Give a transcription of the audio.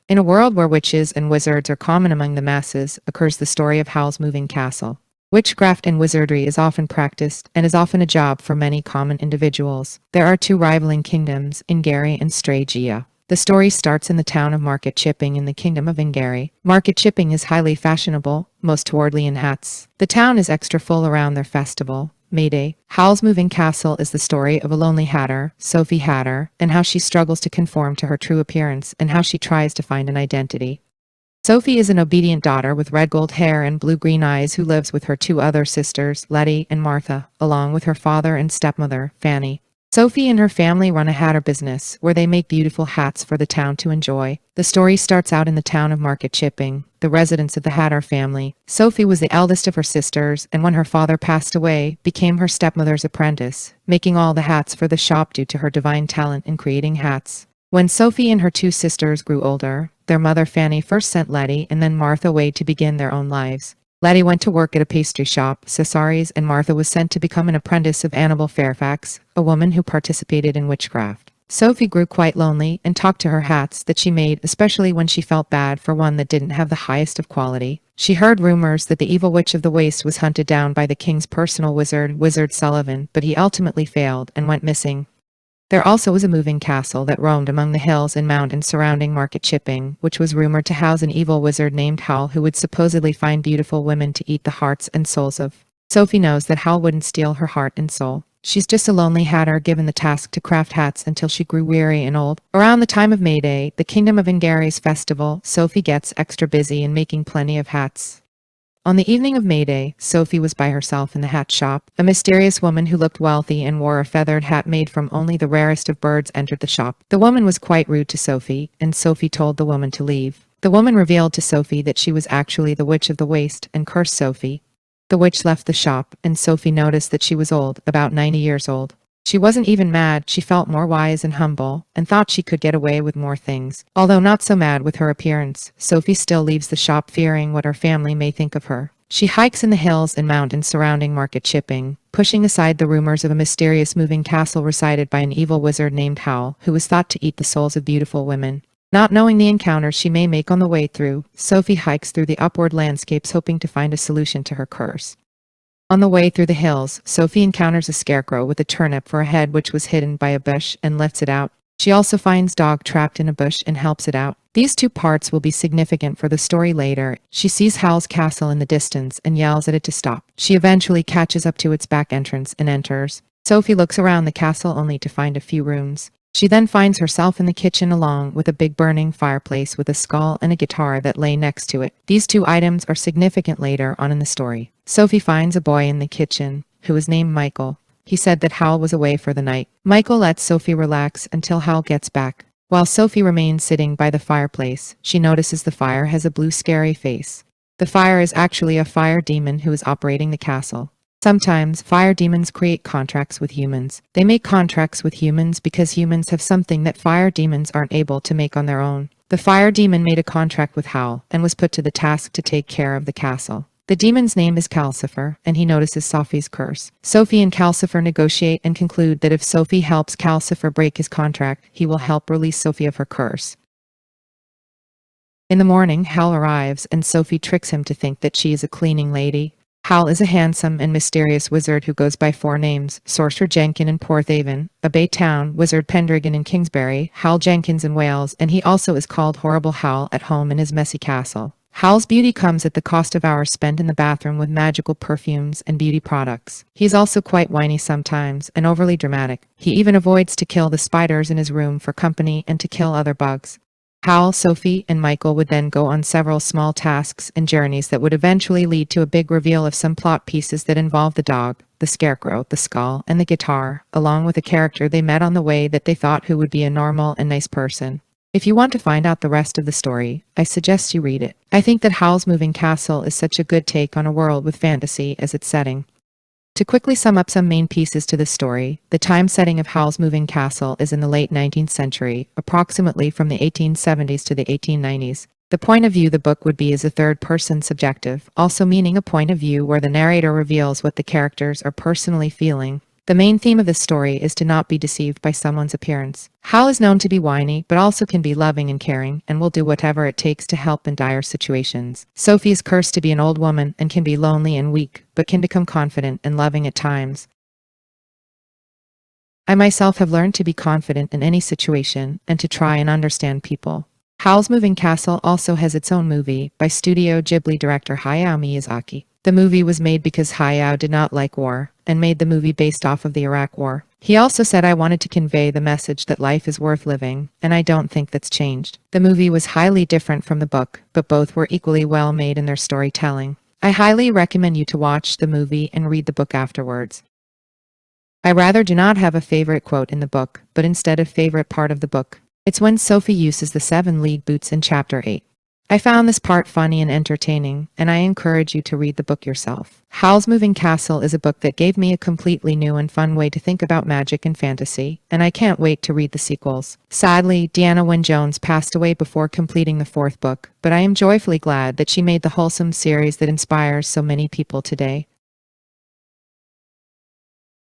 In a world where witches and wizards are common among the masses, occurs the story of Howl's moving castle. Witchcraft and wizardry is often practiced and is often a job for many common individuals. There are two rivaling kingdoms, Ingary and Stragia. The story starts in the town of Market Chipping in the kingdom of Ingary. Market Chipping is highly fashionable, most towardly in hats. The town is extra full around their festival, May Day. Howl's moving castle is the story of a lonely hatter, Sophie Hatter, and how she struggles to conform to her true appearance and how she tries to find an identity. Sophie is an obedient daughter with red gold hair and blue-green eyes who lives with her two other sisters, Letty and Martha, along with her father and stepmother, Fanny. Sophie and her family run a hatter business where they make beautiful hats for the town to enjoy. The story starts out in the town of Market Chipping, the residence of the Hatter family. Sophie was the eldest of her sisters, and when her father passed away, became her stepmother's apprentice, making all the hats for the shop due to her divine talent in creating hats. When Sophie and her two sisters grew older, their mother Fanny first sent Letty and then Martha away to begin their own lives. Letty went to work at a pastry shop, Cesari's, and Martha was sent to become an apprentice of Annabel Fairfax, a woman who participated in witchcraft. Sophie grew quite lonely and talked to her hats that she made, especially when she felt bad for one that didn't have the highest of quality. She heard rumors that the evil witch of the waste was hunted down by the king's personal wizard, Wizard Sullivan, but he ultimately failed and went missing. There also was a moving castle that roamed among the hills and mountains surrounding Market Chipping, which was rumored to house an evil wizard named Howl who would supposedly find beautiful women to eat the hearts and souls of. Sophie knows that Howl wouldn't steal her heart and soul. She's just a lonely hatter given the task to craft hats until she grew weary and old. Around the time of May Day, the Kingdom of Ingary's festival, Sophie gets extra busy in making plenty of hats. On the evening of May Day, Sophie was by herself in the hat shop. A mysterious woman who looked wealthy and wore a feathered hat made from only the rarest of birds entered the shop. The woman was quite rude to Sophie, and Sophie told the woman to leave. The woman revealed to Sophie that she was actually the Witch of the Waste and cursed Sophie. The witch left the shop, and Sophie noticed that she was old, about 90 years old. She wasn't even mad, she felt more wise and humble, and thought she could get away with more things. Although not so mad with her appearance, Sophie still leaves the shop fearing what her family may think of her. She hikes in the hills and mountains surrounding Market Chipping, pushing aside the rumors of a mysterious moving castle resided by an evil wizard named Howl, who was thought to eat the souls of beautiful women. Not knowing the encounters she may make on the way through, Sophie hikes through the upward landscapes hoping to find a solution to her curse. On the way through the hills, Sophie encounters a scarecrow with a turnip for a head which was hidden by a bush and lifts it out. She also finds Dog trapped in a bush and helps it out. These two parts will be significant for the story later. She sees Howl's castle in the distance and yells at it to stop. She eventually catches up to its back entrance and enters. Sophie looks around the castle only to find a few rooms. She then finds herself in the kitchen along with a big burning fireplace with a skull and a guitar that lay next to it. These two items are significant later on in the story. Sophie finds a boy in the kitchen, who is named Michael. He said that Howl was away for the night. Michael lets Sophie relax until Howl gets back. While Sophie remains sitting by the fireplace, she notices the fire has a blue scary face. The fire is actually a fire demon who is operating the castle. Sometimes, fire demons create contracts with humans. They make contracts with humans because humans have something that fire demons aren't able to make on their own. The fire demon made a contract with Howl and was put to the task to take care of the castle. The demon's name is Calcifer, and he notices Sophie's curse. Sophie and Calcifer negotiate and conclude that if Sophie helps Calcifer break his contract, he will help release Sophie of her curse. In the morning, Howl arrives, and Sophie tricks him to think that she is a cleaning lady. Howl is a handsome and mysterious wizard who goes by 4 names: Sorcerer Jenkin in Porthaven, a Bay Town, Wizard Pendragon in Kingsbury, Howl Jenkins in Wales, and he also is called Horrible Howl at home in his messy castle. Howl's beauty comes at the cost of hours spent in the bathroom with magical perfumes and beauty products. He's also quite whiny sometimes and overly dramatic. He even avoids to kill the spiders in his room for company and to kill other bugs. Howl, Sophie, and Michael would then go on several small tasks and journeys that would eventually lead to a big reveal of some plot pieces that involve the dog, the scarecrow, the skull, and the guitar, along with a character they met on the way that they thought who would be a normal and nice person. If you want to find out the rest of the story, I suggest you read it. I think that Howl's Moving Castle is such a good take on a world with fantasy as its setting. To quickly sum up some main pieces to this story, the time setting of Howl's Moving Castle is in the late 19th century, approximately from the 1870s to the 1890s. The point of view the book would be is a third-person subjective, also meaning a point of view where the narrator reveals what the characters are personally feeling. The main theme of this story is to not be deceived by someone's appearance. Howl is known to be whiny, but also can be loving and caring, and will do whatever it takes to help in dire situations. Sophie is cursed to be an old woman and can be lonely and weak, but can become confident and loving at times. I myself have learned to be confident in any situation and to try and understand people. Howl's Moving Castle also has its own movie by Studio Ghibli director Hayao Miyazaki. The movie was made because Hayao did not like war and made the movie based off of the Iraq War. He also said, "I wanted to convey the message that life is worth living, and I don't think that's changed." The movie was highly different from the book, but both were equally well made in their storytelling. I highly recommend you to watch the movie and read the book afterwards. I rather do not have a favorite quote in the book, but instead a favorite part of the book. It's when Sophie uses the 7 league boots in chapter 8. I found this part funny and entertaining, and I encourage you to read the book yourself. Howl's Moving Castle is a book that gave me a completely new and fun way to think about magic and fantasy, and I can't wait to read the sequels. Sadly, Deanna Wynne-Jones passed away before completing the 4th book, but I am joyfully glad that she made the wholesome series that inspires so many people today.